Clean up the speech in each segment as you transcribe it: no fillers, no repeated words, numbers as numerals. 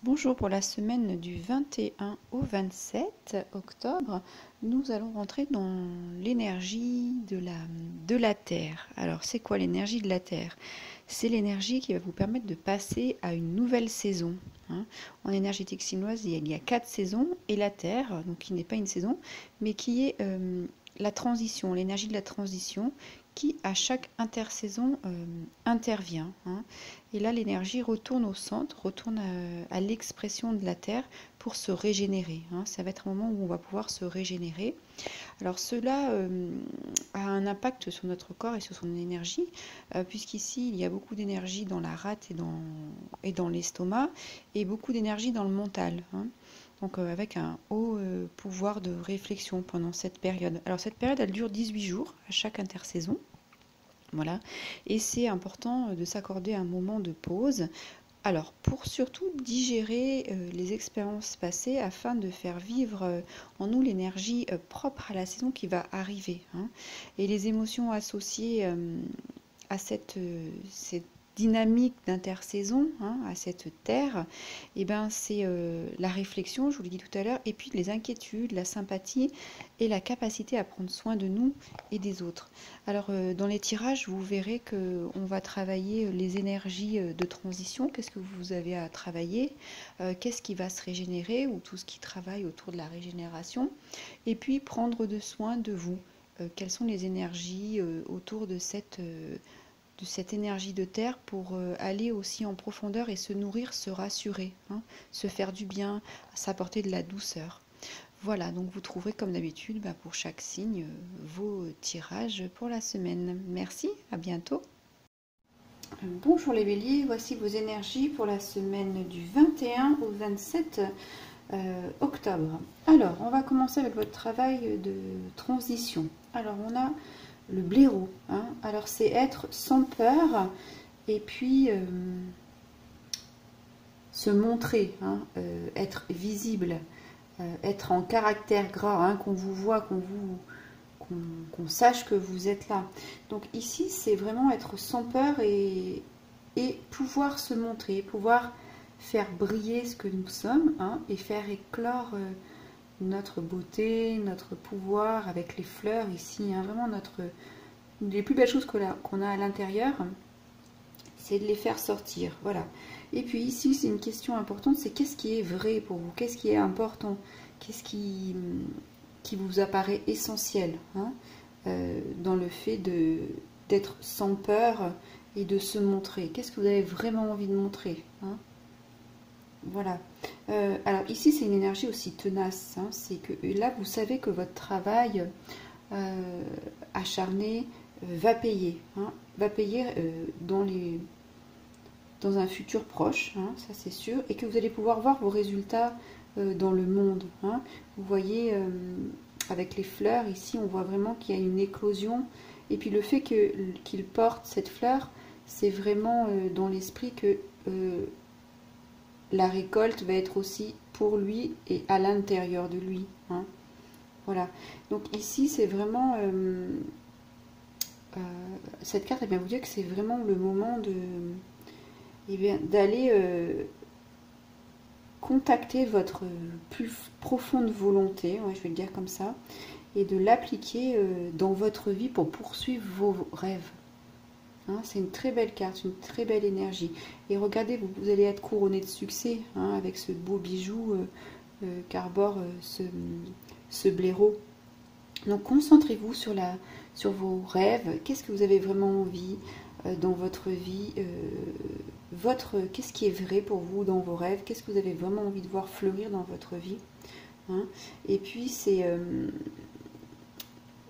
Bonjour, pour la semaine du 21 au 27 octobre, nous allons rentrer dans l'énergie de la Terre. Alors, c'est quoi l'énergie de la Terre? C'est l'énergie qui va vous permettre de passer à une nouvelle saison, hein. En énergétique chinoise, il y a 4 saisons, et la Terre, donc qui n'est pas une saison, mais qui est la transition, l'énergie de la transition, qui à chaque intersaison intervient, hein. Et là, l'énergie retourne au centre, retourne à l'expression de la Terre pour se régénérer, hein. Ça va être un moment où on va pouvoir se régénérer. Alors cela a un impact sur notre corps et sur son énergie, puisqu'ici, il y a beaucoup d'énergie dans la rate et dans l'estomac, et beaucoup d'énergie dans le mental, hein. Donc avec un haut pouvoir de réflexion pendant cette période. Alors cette période, elle dure 18 jours à chaque intersaison. Voilà. Et c'est important de s'accorder un moment de pause. Alors, pour surtout digérer les expériences passées afin de faire vivre en nous l'énergie propre à la saison qui va arriver, hein. Et les émotions associées à cette dynamique d'intersaison, hein, à cette terre, et ben c'est la réflexion, je vous l'ai dit tout à l'heure, et puis les inquiétudes, la sympathie et la capacité à prendre soin de nous et des autres. Alors dans les tirages, vous verrez qu'on va travailler les énergies de transition. Qu'est-ce que vous avez à travailler? Qu'est-ce qui va se régénérer, ou tout ce qui travaille autour de la régénération? Et puis prendre de soin de vous. Quelles sont les énergies autour de cette énergie de terre pour aller aussi en profondeur et se nourrir, se rassurer, hein, se faire du bien, s'apporter de la douceur. Voilà, donc vous trouverez comme d'habitude pour chaque signe vos tirages pour la semaine. Merci, à bientôt. Bonjour les béliers, voici vos énergies pour la semaine du 21 au 27 octobre. Alors, on va commencer avec votre travail de transition. Alors, on a le blaireau, hein. Alors, c'est être sans peur et puis se montrer, hein, être visible, être en caractère gras, hein, qu'on vous voit, qu'on sache que vous êtes là. Donc ici, c'est vraiment être sans peur et pouvoir se montrer, pouvoir faire briller ce que nous sommes, hein, et faire éclore notre beauté, notre pouvoir avec les fleurs ici, hein, vraiment les plus belles choses qu'on a à l'intérieur, c'est de les faire sortir. Voilà. Et puis ici, c'est une question importante, c'est qu'est-ce qui est vrai pour vous, qu'est-ce qui est important, qu'est-ce qui vous apparaît essentiel, hein, dans le fait d'être sans peur et de se montrer. Qu'est-ce que vous avez vraiment envie de montrer, hein? Voilà. Alors ici, c'est une énergie aussi tenace, hein. C'est que là, vous savez que votre travail acharné va payer, hein, va payer dans un futur proche, hein, ça c'est sûr, et que vous allez pouvoir voir vos résultats dans le monde, hein. Vous voyez, avec les fleurs, ici, on voit vraiment qu'il y a une éclosion, et puis le fait qu'il porte cette fleur, c'est vraiment dans l'esprit que la récolte va être aussi pour lui et à l'intérieur de lui, hein. Voilà. Donc ici, c'est vraiment... cette carte, elle vient vous dire que c'est vraiment le moment d'aller contacter votre plus profonde volonté, ouais, je vais le dire comme ça, et de l'appliquer dans votre vie pour poursuivre vos rêves. Hein, c'est une très belle carte, une très belle énergie. Et regardez, vous allez être couronné de succès, hein, avec ce beau bijou qu'arbore ce blaireau. Donc concentrez-vous sur vos rêves. Qu'est-ce que vous avez vraiment envie dans votre vie, qu'est-ce qui est vrai pour vous dans vos rêves, qu'est-ce que vous avez vraiment envie de voir fleurir dans votre vie, hein. Et puis c'est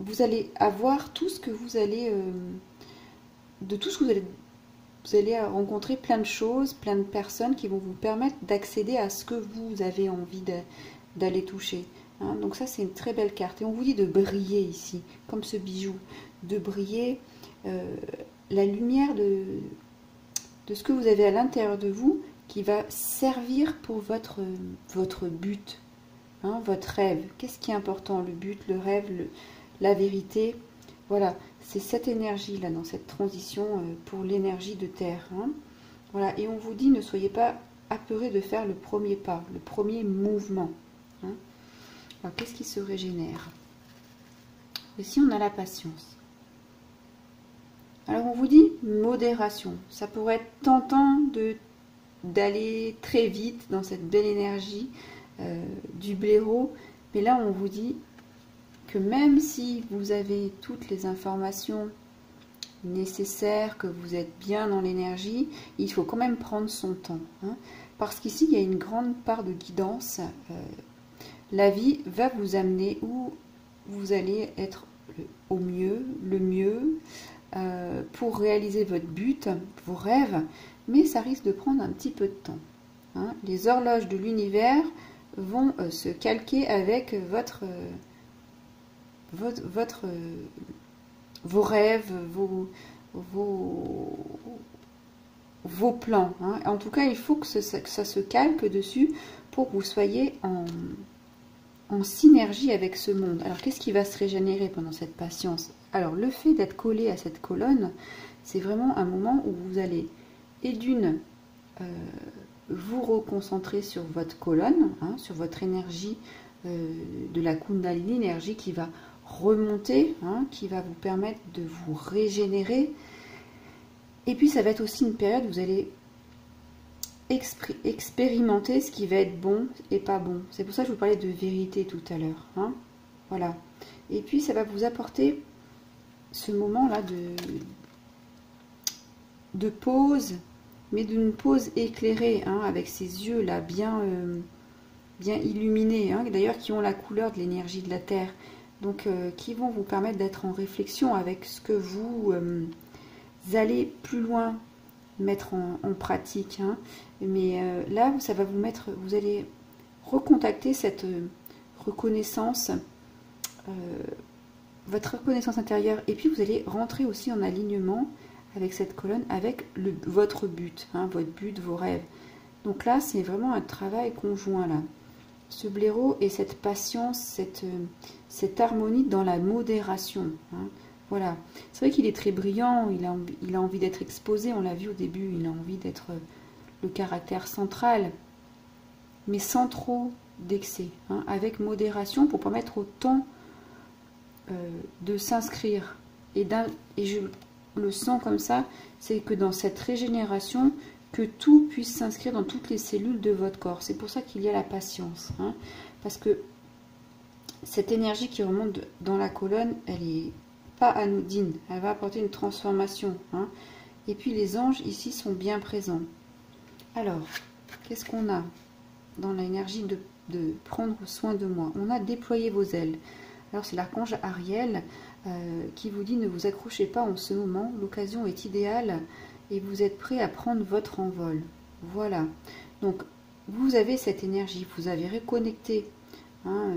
vous allez avoir tout ce que vous allez de tout ce que vous allez rencontrer plein de choses, plein de personnes qui vont vous permettre d'accéder à ce que vous avez envie d'aller toucher, hein. Donc ça, c'est une très belle carte. Et on vous dit de briller ici, comme ce bijou, de briller la lumière de ce que vous avez à l'intérieur de vous qui va servir pour votre but, hein, votre rêve. Qu'est-ce qui est important? Le but, le rêve, la vérité. Voilà, c'est cette énergie-là, dans cette transition pour l'énergie de terre, hein. Voilà, et on vous dit, ne soyez pas apeuré de faire le premier pas, le premier mouvement. Hein. Alors, qu'est-ce qui se régénère? Ici, on a la patience. Alors, on vous dit modération. Ça pourrait être tentant d'aller très vite dans cette belle énergie du blaireau. Mais là, on vous dit que même si vous avez toutes les informations nécessaires, que vous êtes bien dans l'énergie, il faut quand même prendre son temps. Hein, parce qu'ici, il y a une grande part de guidance. La vie va vous amener où vous allez être au mieux, le mieux, pour réaliser votre but, vos rêves, mais ça risque de prendre un petit peu de temps. Hein. Les horloges de l'univers vont se calquer avec vos rêves, vos plans. Hein. En tout cas, il faut que ça se calque dessus pour que vous soyez en synergie avec ce monde. Alors, qu'est-ce qui va se régénérer pendant cette patience? Alors, le fait d'être collé à cette colonne, c'est vraiment un moment où vous allez, et d'une, vous reconcentrer sur votre colonne, hein, sur votre énergie de la Kundalini, l'énergie qui va remonter, hein, qui va vous permettre de vous régénérer. Et puis, ça va être aussi une période où vous allez expérimenter ce qui va être bon et pas bon. C'est pour ça que je vous parlais de vérité tout à l'heure. Hein. Voilà. Et puis, ça va vous apporter ce moment-là de pause, mais d'une pause éclairée, hein, avec ces yeux-là bien illuminés, hein, d'ailleurs qui ont la couleur de l'énergie de la Terre. Donc, qui vont vous permettre d'être en réflexion avec ce que vous allez plus loin mettre en pratique. Hein. Mais là, ça va vous mettre, vous allez recontacter cette reconnaissance, votre reconnaissance intérieure, et puis vous allez rentrer aussi en alignement avec cette colonne, avec votre but, hein, vos rêves. Donc là, c'est vraiment un travail conjoint là. Ce blaireau et cette patience, cette harmonie dans la modération. Hein. Voilà. C'est vrai qu'il est très brillant, il a envie d'être exposé, on l'a vu au début, il a envie d'être le caractère central, mais sans trop d'excès, hein, avec modération pour permettre au temps de s'inscrire. Et je le sens comme ça, c'est que dans cette régénération, que tout puisse s'inscrire dans toutes les cellules de votre corps. C'est pour ça qu'il y a la patience. Hein, parce que cette énergie qui remonte dans la colonne, elle est pas anodine. Elle va apporter une transformation. Hein. Et puis les anges ici sont bien présents. Alors, qu'est-ce qu'on a dans l'énergie de prendre soin de moi? On a déployé vos ailes. Alors c'est l'archange Ariel qui vous dit ne vous accrochez pas en ce moment. L'occasion est idéale. Et vous êtes prêt à prendre votre envol. Voilà. Donc, vous avez cette énergie, vous avez reconnecté hein,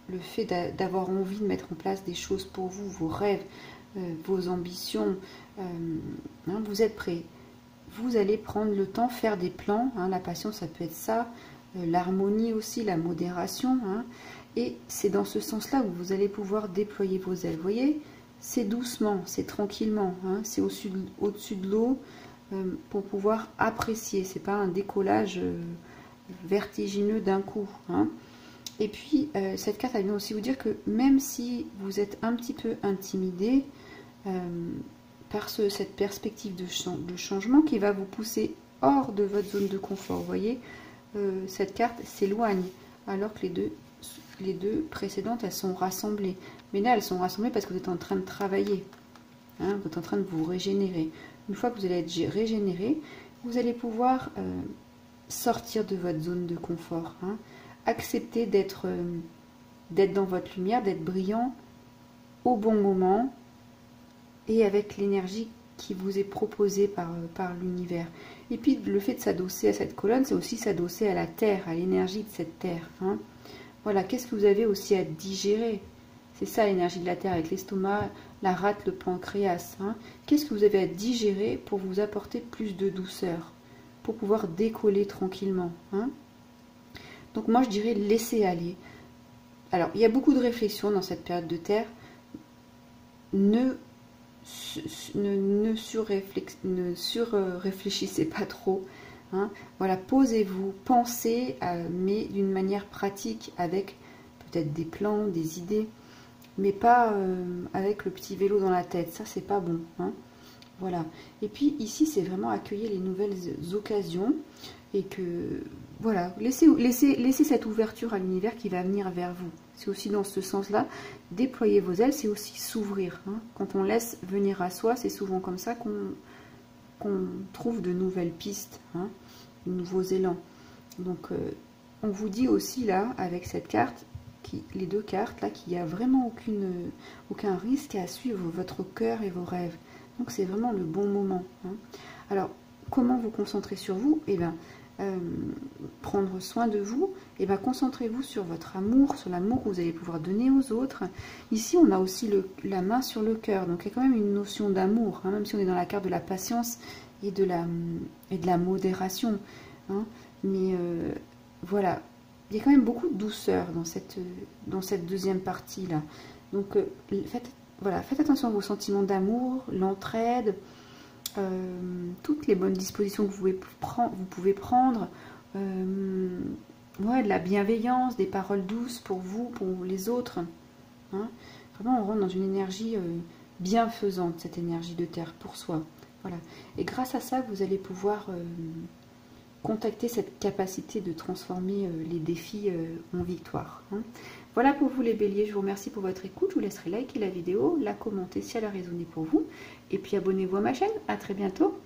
le fait d'avoir envie de mettre en place des choses pour vous, vos rêves, vos ambitions. Hein, vous êtes prêt. Vous allez prendre le temps, faire des plans. Hein, la patience, ça peut être ça. L'harmonie aussi, la modération. Hein, et c'est dans ce sens-là où vous allez pouvoir déployer vos ailes. Vous voyez ? C'est doucement, c'est tranquillement, hein, c'est au-dessus de l'eau pour pouvoir apprécier. C'est pas un décollage vertigineux d'un coup. Hein. Et puis, cette carte, elle vient aussi vous dire que même si vous êtes un petit peu intimidé par cette perspective de changement qui va vous pousser hors de votre zone de confort, vous voyez, cette carte s'éloigne alors que les deux précédentes, elles sont rassemblées. Mais là, elles sont rassemblées parce que vous êtes en train de travailler. Hein, vous êtes en train de vous régénérer. Une fois que vous allez être régénéré, vous allez pouvoir sortir de votre zone de confort. Hein, accepter d'être dans votre lumière, d'être brillant au bon moment et avec l'énergie qui vous est proposée par l'univers. Et puis, le fait de s'adosser à cette colonne, c'est aussi s'adosser à la terre, à l'énergie de cette terre. Hein. Voilà, qu'est-ce que vous avez aussi à digérer? C'est ça l'énergie de la terre avec l'estomac, la rate, le pancréas. Hein. Qu'est-ce que vous avez à digérer pour vous apporter plus de douceur, pour pouvoir décoller tranquillement. Hein. Donc moi je dirais laisser aller. Alors il y a beaucoup de réflexions dans cette période de terre. Ne surréfléchissez pas trop. Hein. Voilà, posez-vous, pensez, mais d'une manière pratique, avec peut-être des plans, des idées, mais pas avec le petit vélo dans la tête. Ça, c'est pas bon. Hein. Voilà. Et puis ici, c'est vraiment accueillir les nouvelles occasions et que, voilà, laissez cette ouverture à l'univers qui va venir vers vous. C'est aussi dans ce sens-là, déployer vos ailes, c'est aussi s'ouvrir. Hein. Quand on laisse venir à soi, c'est souvent comme ça qu'on trouve de nouvelles pistes, hein, de nouveaux élans. Donc, on vous dit aussi là, avec cette carte, les deux cartes là, qu'il n'y a vraiment aucun risque à suivre votre cœur et vos rêves. Donc c'est vraiment le bon moment. Hein. Alors, comment vous concentrer sur vous? Eh bien, prendre soin de vous, et bien concentrez-vous sur votre amour, sur l'amour que vous allez pouvoir donner aux autres. Ici, on a aussi la main sur le cœur, donc il y a quand même une notion d'amour, hein, même si on est dans la carte de la patience et de la modération. Hein. Mais voilà, il y a quand même beaucoup de douceur dans cette deuxième partie-là. Donc, faites attention à vos sentiments d'amour, l'entraide, toutes les bonnes dispositions que vous pouvez prendre, ouais, de la bienveillance, des paroles douces pour vous, pour les autres. Hein. Vraiment, on rentre dans une énergie bienfaisante, cette énergie de terre pour soi. Voilà. Et grâce à ça, vous allez pouvoir contacter cette capacité de transformer les défis en victoire. Hein. Voilà pour vous les béliers, je vous remercie pour votre écoute, je vous laisserai liker la vidéo, la commenter si elle a résonné pour vous, et puis abonnez-vous à ma chaîne, à très bientôt.